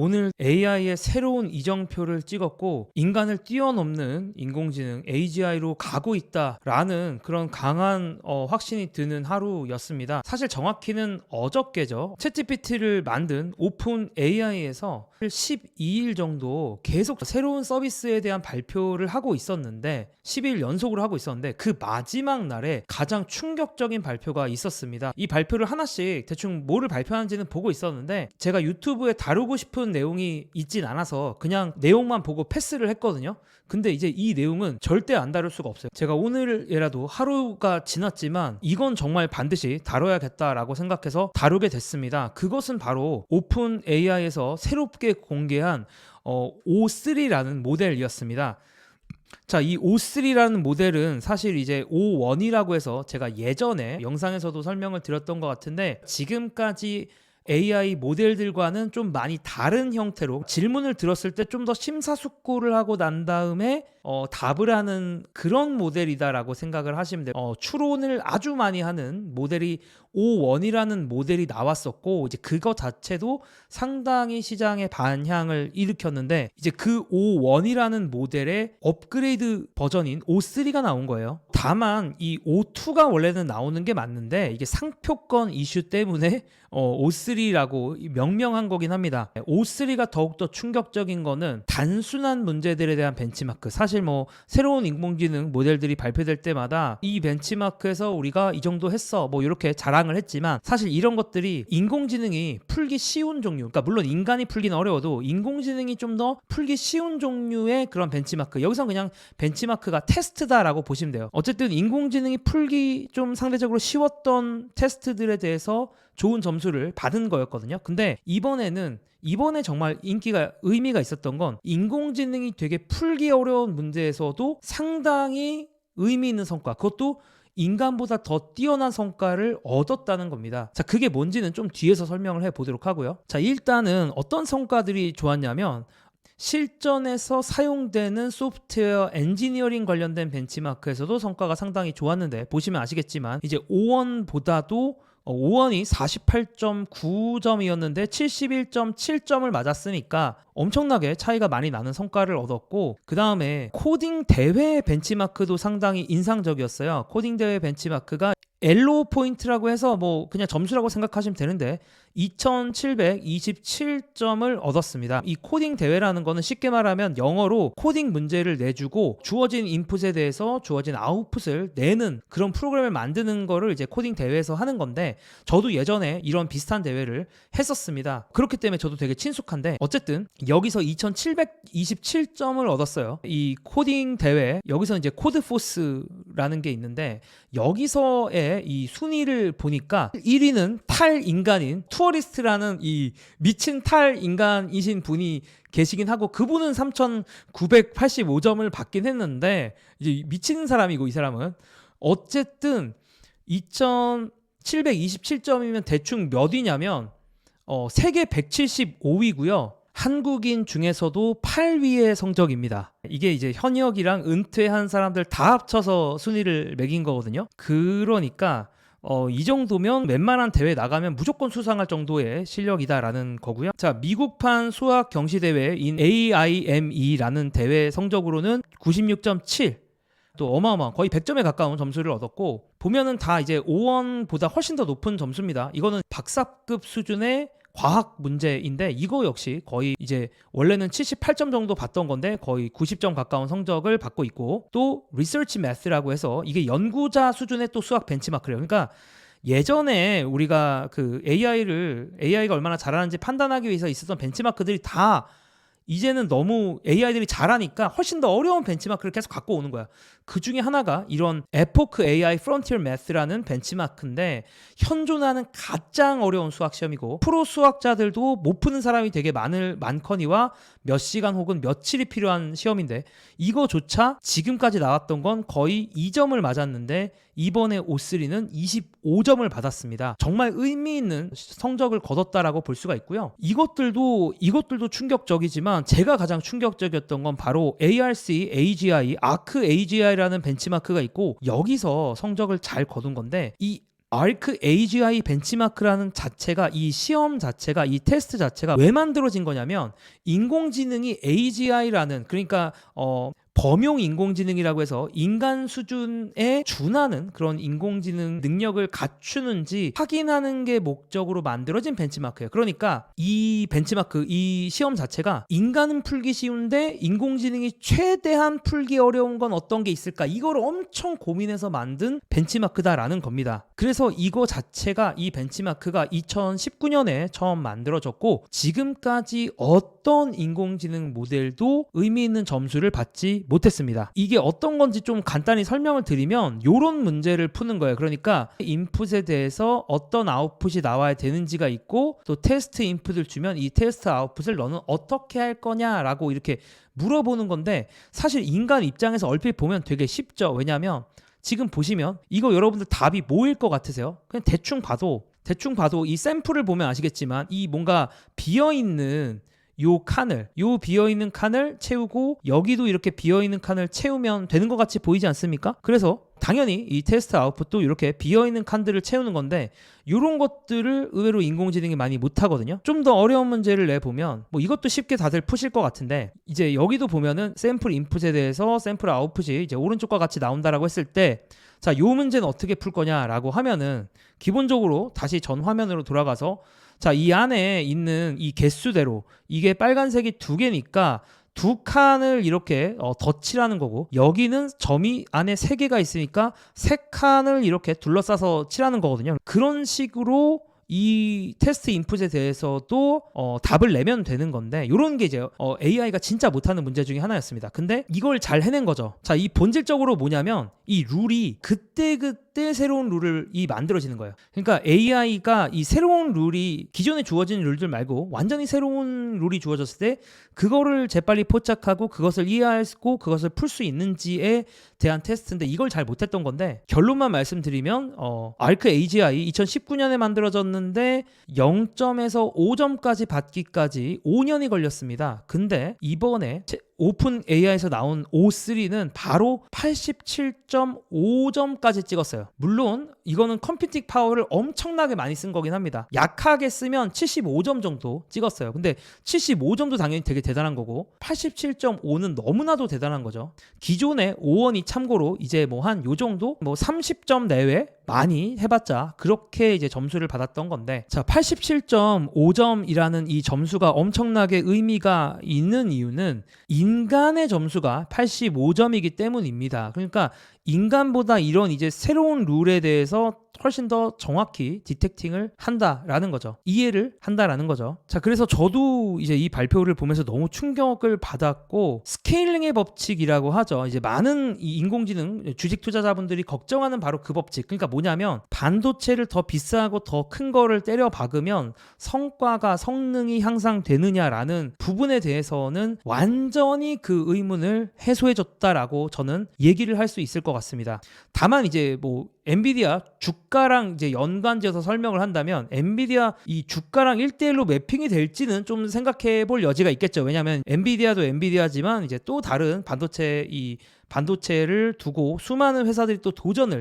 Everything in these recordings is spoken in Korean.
오늘 AI의 새로운 이정표를 찍었고 인간을 뛰어넘는 인공지능 AGI로 가고 있다라는 그런 강한 확신이 드는 하루였습니다. 사실 정확히는 어저께죠. 챗GPT를 만든 오픈 AI에서 12일 정도 계속 새로운 서비스에 대한 발표를 하고 있었는데 10일 연속으로 하고 있었는데 그 마지막 날에 가장 충격적인 발표가 있었습니다. 이 발표를 하나씩 대충 뭐를 발표하는지는 보고 있었는데 제가 유튜브에 다루고 싶은 내용이 있진 않아서 그냥 내용만 보고 패스를 했거든요. 근데 이제 이 내용은 절대 안 다룰 수가 없어요. 제가 오늘이라도 하루가 지났지만 이건 정말 반드시 다뤄야겠다라고 생각해서 다루게 됐습니다. 그것은 바로 오픈 AI에서 새롭게 공개한 O3라는 모델이었습니다. 자, 이 O3라는 모델은 사실 이제 O1이라고 해서 제가 예전에 영상에서도 설명을 드렸던 것 같은데 지금까지 AI 모델들과는 좀 많이 다른 형태로 질문을 들었을 때 좀 더 심사숙고를 하고 난 다음에 답을 하는 그런 모델이다라고 생각을 하시면 돼요. 추론을 아주 많이 하는 모델이 O1이라는 모델이 나왔었고 이제 그거 자체도 상당히 시장의 반향을 일으켰는데 이제 그 O1이라는 모델의 업그레이드 버전인 O3가 나온 거예요. 다만 이 O2가 원래는 나오는 게 맞는데 이게 상표권 이슈 때문에 O3라고 명명한 거긴 합니다. O3가 더욱더 충격적인 거는 단순한 문제들에 대한 벤치마크. 사실 뭐 새로운 인공지능 모델들이 발표될 때마다 이 벤치마크에서 우리가 이 정도 했어 뭐 이렇게 자랑을 했지만 사실 이런 것들이 인공지능이 풀기 쉬운 종류, 그러니까 물론 인간이 풀기는 어려워도 인공지능이 좀 더 풀기 쉬운 종류의 그런 벤치마크, 여기서 그냥 벤치마크가 테스트다라고 보시면 돼요. 어쨌든 인공지능이 풀기 좀 상대적으로 쉬웠던 테스트들에 대해서 좋은 점수를 받은 거였거든요. 근데 이번에 정말 의미가 있었던 건 인공지능이 되게 풀기 어려운 문제에서도 상당히 의미 있는 성과, 그것도 인간보다 더 뛰어난 성과를 얻었다는 겁니다. 자, 그게 뭔지는 좀 뒤에서 설명을 해보도록 하고요. 자, 일단은 어떤 성과들이 좋았냐면 실전에서 사용되는 소프트웨어 엔지니어링 관련된 벤치마크에서도 성과가 상당히 좋았는데 보시면 아시겠지만 이제 O1보다도 5원이 48.9점이었는데 71.7점을 맞았으니까 엄청나게 차이가 많이 나는 성과를 얻었고 그 다음에 코딩 대회 벤치마크도 상당히 인상적이었어요. 코딩 대회 벤치마크가 엘로 포인트라고 해서 뭐 그냥 점수라고 생각하시면 되는데 2727점을 얻었습니다. 이 코딩 대회라는 거는 쉽게 말하면 영어로 코딩 문제를 내주고 주어진 인풋에 대해서 주어진 아웃풋을 내는 그런 프로그램을 만드는 거를 이제 코딩 대회에서 하는 건데 저도 예전에 이런 비슷한 대회를 했었습니다. 그렇기 때문에 저도 되게 친숙한데 어쨌든 여기서 2727점을 얻었어요. 이 코딩 대회, 여기서 이제 코드포스라는 게 있는데 여기서의 이 순위를 보니까 1위는 탈인간인 투어리스트라는 이 미친 탈인간이신 분이 계시긴 하고 그분은 3985점을 받긴 했는데 이제 미친 사람이고 이 사람은 어쨌든 2727점이면 대충 몇 위냐면 세계 175위고요. 한국인 중에서도 8위의 성적입니다. 이게 이제 현역이랑 은퇴한 사람들 다 합쳐서 순위를 매긴 거거든요. 그러니까 이 정도면 웬만한 대회 나가면 무조건 수상할 정도의 실력이다라는 거고요. 자, 미국판 수학 경시 대회인 AIME라는 대회 성적으로는 96.7, 또 어마어마한 거의 100점에 가까운 점수를 얻었고 보면은 다 이제 O1보다 훨씬 더 높은 점수입니다. 이거는 박사급 수준의 과학 문제인데 이거 역시 거의 이제 원래는 78점 정도 받던 건데 거의 90점 가까운 성적을 받고 있고 또 리서치 매스라고 해서 이게 연구자 수준의 또 수학 벤치마크래요. 그러니까 예전에 우리가 그 AI가 얼마나 잘하는지 판단하기 위해서 있었던 벤치마크들이 다 이제는 너무 AI들이 잘하니까 훨씬 더 어려운 벤치마크를 계속 갖고 오는 거야. 그 중에 하나가 이런 에포크 AI Frontier Math라는 벤치마크인데 현존하는 가장 어려운 수학 시험이고 프로 수학자들도 못 푸는 사람이 되게 많거니와 몇 시간 혹은 며칠이 필요한 시험인데 이거조차 지금까지 나왔던 건 거의 2점을 맞았는데 이번에 O3는 25점을 받았습니다. 정말 의미 있는 성적을 거뒀다라고 볼 수가 있고요. 이것들도 충격적이지만 제가 가장 충격적이었던 건 바로 ARC AGI라는 벤치마크가 있고 여기서 성적을 잘 거둔 건데 이 아크 AGI 벤치마크라는 자체가, 이 시험 자체가, 이 테스트 자체가 왜 만들어진 거냐면, 인공지능이 AGI라는, 그러니까 범용 인공지능이라고 해서 인간 수준에 준하는 그런 인공지능 능력을 갖추는지 확인하는 게 목적으로 만들어진 벤치마크예요. 그러니까 이 벤치마크, 이 시험 자체가 인간은 풀기 쉬운데 인공지능이 최대한 풀기 어려운 건 어떤 게 있을까, 이걸 엄청 고민해서 만든 벤치마크다라는 겁니다. 그래서 이거 자체가, 이 벤치마크가 2019년에 처음 만들어졌고, 지금까지 어떤 인공지능 모델도 의미 있는 점수를 받지 못했습니다. 이게 어떤 건지 좀 간단히 설명을 드리면 이런 문제를 푸는 거예요. 그러니까 인풋에 대해서 어떤 아웃풋이 나와야 되는지가 있고, 또 테스트 인풋을 주면 이 테스트 아웃풋을 너는 어떻게 할 거냐라고 이렇게 물어보는 건데, 사실 인간 입장에서 얼핏 보면 되게 쉽죠. 왜냐하면 지금 보시면 이거 여러분들 답이 뭐일 것 같으세요? 그냥 대충 봐도 이 샘플을 보면 아시겠지만, 이 뭔가 비어있는 요 비어있는 칸을 채우고, 여기도 이렇게 비어있는 칸을 채우면 되는 것 같이 보이지 않습니까? 그래서 당연히 이 테스트 아웃풋도 이렇게 비어있는 칸들을 채우는 건데, 이런 것들을 의외로 인공지능이 많이 못하거든요. 좀 더 어려운 문제를 내보면, 뭐 이것도 쉽게 다들 푸실 것 같은데, 이제 여기도 보면은 샘플 인풋에 대해서 샘플 아웃풋이 이제 오른쪽과 같이 나온다라고 했을 때, 자, 요 문제는 어떻게 풀 거냐라고 하면은, 기본적으로 다시 전 화면으로 돌아가서, 자, 이 안에 있는 이 개수대로, 이게 빨간색이 2개니까 2칸을 이렇게 덧칠하는 거고, 여기는 점이 안에 3개가 있으니까 3칸을 이렇게 둘러싸서 칠하는 거거든요. 그런 식으로 이 테스트 인풋에 대해서도 답을 내면 되는 건데, 이런 게 이제 AI가 진짜 못하는 문제 중에 하나였습니다. 근데 이걸 잘 해낸 거죠. 자, 이 본질적으로 뭐냐면, 이 룰이 그때 새로운 룰을 만들어지는 거예요. 그러니까 AI가 이 새로운 룰이, 기존에 주어진 룰들 말고 완전히 새로운 룰이 주어졌을 때 그거를 재빨리 포착하고 그것을 이해하고 그것을 풀 수 있는지에 대한 테스트인데, 이걸 잘 못했던 건데, 결론만 말씀드리면 아크 AGI 2019년에 만들어졌는데 0점에서 5점까지 받기까지 5년이 걸렸습니다. 근데 이번에 오픈 AI에서 나온 O3는 바로 87.5점까지 찍었어요. 물론 이거는 컴퓨팅 파워를 엄청나게 많이 쓴 거긴 합니다. 약하게 쓰면 75점 정도 찍었어요. 근데 75점도 당연히 되게 대단한 거고, 87.5는 너무나도 대단한 거죠. 기존에 O1이 참고로 이제 뭐 한 요 정도, 뭐 30점 내외 많이 해봤자 그렇게 이제 점수를 받았던 건데, 자, 87.5점이라는 이 점수가 엄청나게 의미가 있는 이유는 인간의 점수가 85점이기 때문입니다. 그러니까 인간보다 이런 이제 새로운 룰에 대해서 훨씬 더 정확히 디텍팅을 한다라는 거죠. 이해를 한다라는 거죠. 자, 그래서 저도 이제 이 발표를 보면서 너무 충격을 받았고, 스케일링의 법칙이라고 하죠. 이제 많은 이 인공지능 주식 투자자분들이 걱정하는 바로 그 법칙. 그러니까 뭐냐면, 반도체를 더 비싸고 더 큰 거를 때려 박으면 성능이 향상되느냐라는 부분에 대해서는 완전히 그 의문을 해소해줬다라고 저는 얘기를 할 수 있을 것 같습니다. 다만 이제 뭐 엔비디아 주가랑 이제 연관지어서 설명을 한다면, 엔비디아 이 주가랑 1대1로 매핑이 될지는 좀 생각해 볼 여지가 있겠죠. 왜냐하면 엔비디아도 엔비디아지만 이제 또 다른 반도체를 두고 수많은 회사들이 또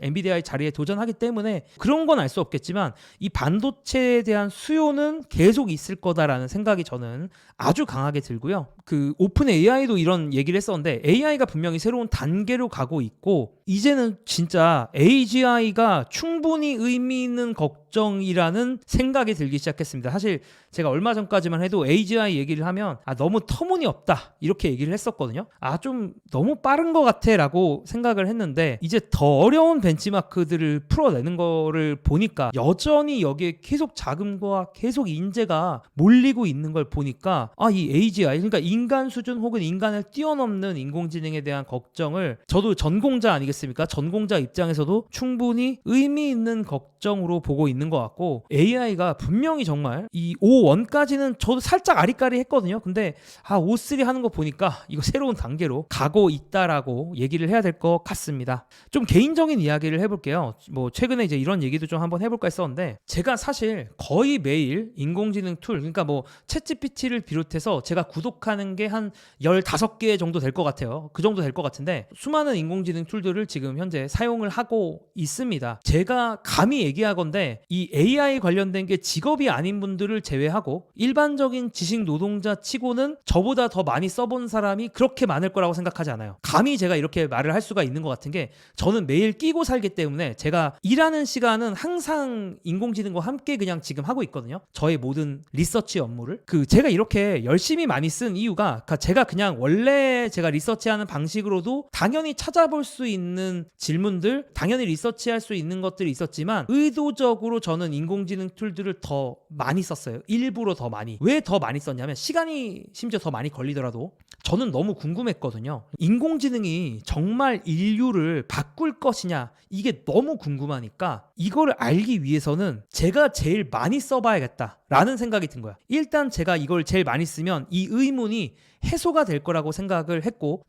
엔비디아의 자리에 도전하기 때문에 그런 건 알 수 없겠지만, 이 반도체에 대한 수요는 계속 있을 거다라는 생각이 저는 아주 강하게 들고요. 그 오픈 AI도 이런 얘기를 했었는데, AI가 분명히 새로운 단계로 가고 있고, 이제는 진짜 AGI가 충분히 의미 있는 걱정이라는 생각이 들기 시작했습니다. 사실 제가 얼마 전까지만 해도 AGI 얘기를 하면 너무 터무니없다 이렇게 얘기를 했었거든요. 좀 너무 빠른 것 같아 라고 생각을 했는데, 이제 더 어려운 벤치마크들을 풀어내는 거를 보니까 여전히 여기에 계속 자금과 계속 인재가 몰리고 있는 걸 보니까, 이 AGI, 그러니까 인간 수준 혹은 인간을 뛰어넘는 인공지능에 대한 걱정을, 저도 전공자 아니겠습니까? 전공자 입장에서도 충분히 의미 있는 걱정으로 보고 있는 있는 것 같고 AI가 분명히 정말 이 O1까지는 저도 살짝 아리까리 했거든요. 근데 O3 하는 거 보니까 이거 새로운 단계로 가고 있다라고 얘기를 해야 될 것 같습니다. 좀 개인적인 이야기를 해볼게요. 뭐 최근에 이제 이런 얘기도 좀 한번 해볼까 했었는데 제가 사실 거의 매일 인공지능 툴 그러니까 뭐 챗GPT를 비롯해서 제가 구독하는 게 한 15개 정도 될 것 같아요. 그 정도 될 것 같은데 수많은 인공지능 툴들을 지금 현재 사용을 하고 있습니다. 제가 감히 얘기하건대 이 AI 관련된 게 직업이 아닌 분들을 제외하고 일반적인 지식 노동자 치고는 저보다 더 많이 써본 사람이 그렇게 많을 거라고 생각하지 않아요. 감히 제가 이렇게 말을 할 수가 있는 것 같은 게 저는 매일 끼고 살기 때문에 제가 일하는 시간은 항상 인공지능과 함께 그냥 지금 하고 있거든요. 저의 모든 리서치 업무를 제가 이렇게 열심히 많이 쓴 이유가 제가 그냥 원래 제가 리서치하는 방식으로도 당연히 찾아볼 수 있는 질문들 당연히 리서치할 수 있는 것들이 있었지만 의도적으로 저는 인공지능 툴들을 더 많이 썼어요. 일부러 더 많이. 왜 더 많이 썼냐면 시간이 심지어 더 많이 걸리더라도 저는 너무 궁금했거든요. 인공지능이 정말 인류를 바꿀 것이냐 이게 너무 궁금하니까 이거를 알기 위해서는 제가 제일 많이 써봐야겠다라는 생각이 든 거야. 일단 제가 이걸 제일 많이 쓰면 이 의문이 해소가 될 거라고 생각을 했고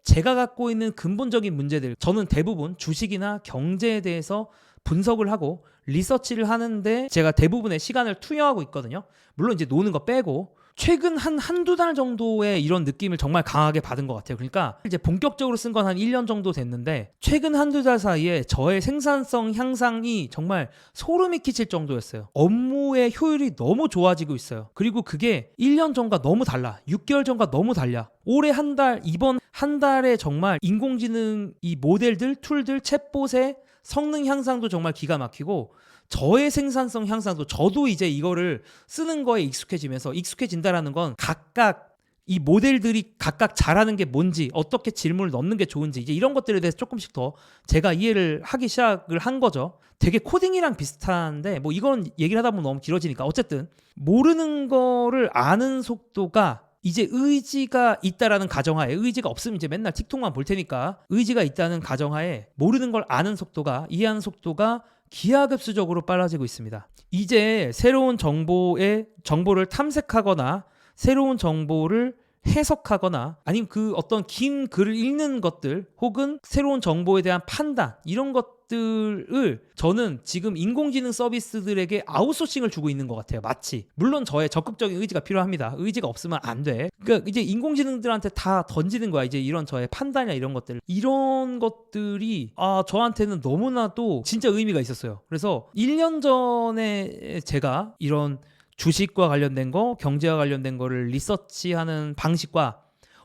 제가 갖고 있는 근본적인 문제들 저는 대부분 주식이나 경제에 대해서 분석을 하고 리서치를 하는데 제가 대부분의 시간을 투여하고 있거든요. 물론 이제 노는 거 빼고 최근 한두 달 정도의 이런 느낌을 정말 강하게 받은 것 같아요. 그러니까 이제 본격적으로 쓴 건 한 1년 정도 됐는데 최근 한두 달 사이에 저의 생산성 향상이 정말 소름이 끼칠 정도였어요. 업무의 효율이 너무 좋아지고 있어요. 그리고 그게 1년 전과 너무 달라. 6개월 전과 너무 달라. 올해 한 달, 이번 한 달에 정말 인공지능 이 모델들, 툴들, 챗봇의 성능 향상도 정말 기가 막히고 저의 생산성 향상도 저도 이제 이거를 쓰는 거에 익숙해진다라는 건 각각 이 모델들이 각각 잘하는 게 뭔지 어떻게 질문을 넣는 게 좋은지 이제 이런 것들에 대해서 조금씩 더 제가 이해를 하기 시작을 한 거죠. 되게 코딩이랑 비슷한데 뭐 이건 얘기를 하다 보면 너무 길어지니까 어쨌든 모르는 거를 아는 속도가 이제 의지가 있다라는 가정하에 의지가 없으면 이제 맨날 틱톡만 볼 테니까 의지가 있다는 가정하에 모르는 걸 아는 속도가 이해하는 속도가 기하급수적으로 빨라지고 있습니다. 이제 새로운 정보를 탐색하거나 새로운 정보를 해석하거나 아니면 어떤 긴 글을 읽는 것들 혹은 새로운 정보에 대한 판단 이런 것들을 저는 지금 인공지능 서비스들에게 아웃소싱을 주고 있는 것 같아요. 마치 물론 저의 적극적인 의지가 필요합니다. 의지가 없으면 안 돼. 그러니까 이제 인공지능들한테 다 던지는 거야. 이제 이런 저의 판단이나 이런 것들이 저한테는 너무나도 진짜 의미가 있었어요. 그래서 1년 전에 제가 이런 주식과 관련된 거, 경제와 관련된 거를 리서치하는 방식과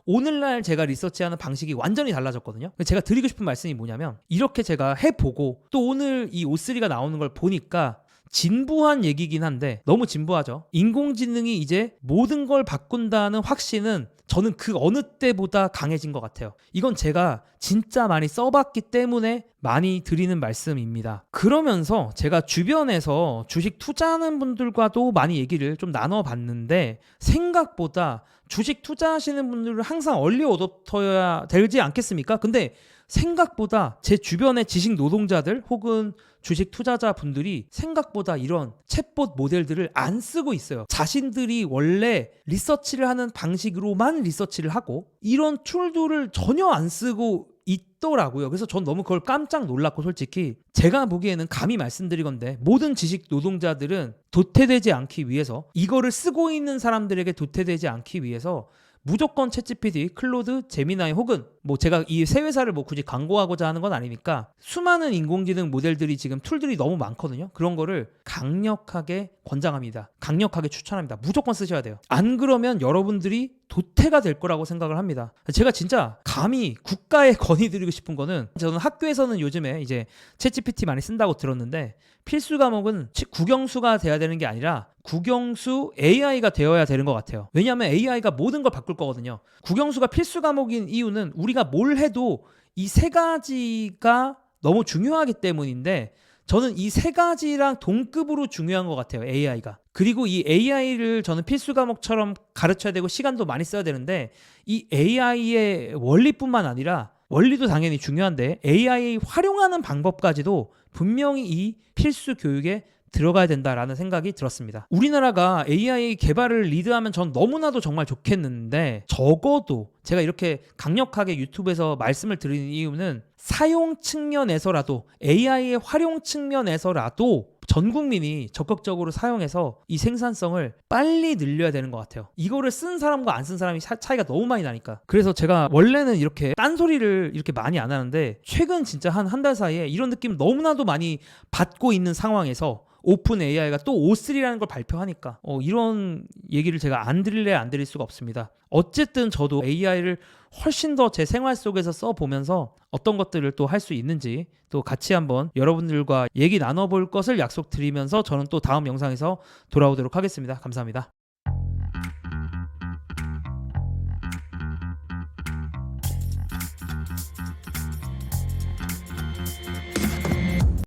오늘날 제가 리서치하는 방식이 완전히 달라졌거든요. 제가 드리고 싶은 말씀이 뭐냐면 이렇게 제가 해보고 또 오늘 이 O3가 나오는 걸 보니까 진부한 얘기긴 한데 너무 진부하죠. 인공지능이 이제 모든 걸 바꾼다는 확신은 저는 그 어느 때보다 강해진 것 같아요. 이건 제가 진짜 많이 써봤기 때문에 많이 드리는 말씀입니다. 그러면서 제가 주변에서 주식 투자하는 분들과도 많이 얘기를 좀 나눠봤는데 생각보다 주식 투자하시는 분들은 항상 얼리 어댑터여야 되지 않겠습니까? 근데 생각보다 제 주변의 지식 노동자들 혹은 주식 투자자 분들이 생각보다 이런 챗봇 모델들을 안 쓰고 있어요. 자신들이 원래 리서치를 하는 방식으로만 리서치를 하고 이런 툴들을 전혀 안 쓰고 있더라고요. 그래서 전 너무 그걸 깜짝 놀랐고 솔직히 제가 보기에는 감히 말씀드리건데 모든 지식 노동자들은 도태되지 않기 위해서 이거를 쓰고 있는 사람들에게 도태되지 않기 위해서 무조건 챗GPT, 클로드, 제미나이 혹은 뭐 제가 이 세 회사를 뭐 굳이 광고하고자 하는 건 아니니까 수많은 인공지능 모델들이 지금 툴들이 너무 많거든요. 그런 거를 강력하게 권장합니다. 강력하게 추천합니다. 무조건 쓰셔야 돼요. 안 그러면 여러분들이 도태가 될 거라고 생각을 합니다. 제가 진짜 감히 국가에 건의드리고 싶은 거는 저는 학교에서는 요즘에 이제 챗GPT 많이 쓴다고 들었는데 필수 과목은 국영수가 돼야 되는 게 아니라 국영수 AI가 되어야 되는 것 같아요. 왜냐하면 AI가 모든 걸 바꿀 거거든요. 국영수가 필수 과목인 이유는 우리가 뭘 해도 이 세 가지가 너무 중요하기 때문인데 저는 이 세 가지랑 동급으로 중요한 것 같아요. AI가. 그리고 이 AI를 저는 필수 과목처럼 가르쳐야 되고 시간도 많이 써야 되는데 이 AI의 원리뿐만 아니라 원리도 당연히 중요한데 AI 활용하는 방법까지도 분명히 이 필수 교육에 들어가야 된다라는 생각이 들었습니다. 우리나라가 AI 개발을 리드하면 전 너무나도 정말 좋겠는데, 적어도 제가 이렇게 강력하게 유튜브에서 말씀을 드리는 이유는 사용 측면에서라도, AI의 활용 측면에서라도 전 국민이 적극적으로 사용해서 이 생산성을 빨리 늘려야 되는 것 같아요. 이거를 쓴 사람과 안 쓴 사람이 차이가 너무 많이 나니까. 그래서 제가 원래는 이렇게 딴소리를 이렇게 많이 안 하는데, 최근 진짜 한 달 사이에 이런 느낌 너무나도 많이 받고 있는 상황에서 오픈 AI가 또 O3라는 걸 발표하니까 이런 얘기를 제가 안 드릴 수가 없습니다. 어쨌든 저도 AI를 훨씬 더 제 생활 속에서 써보면서 어떤 것들을 또 할 수 있는지 또 같이 한번 여러분들과 얘기 나눠볼 것을 약속드리면서 저는 또 다음 영상에서 돌아오도록 하겠습니다. 감사합니다.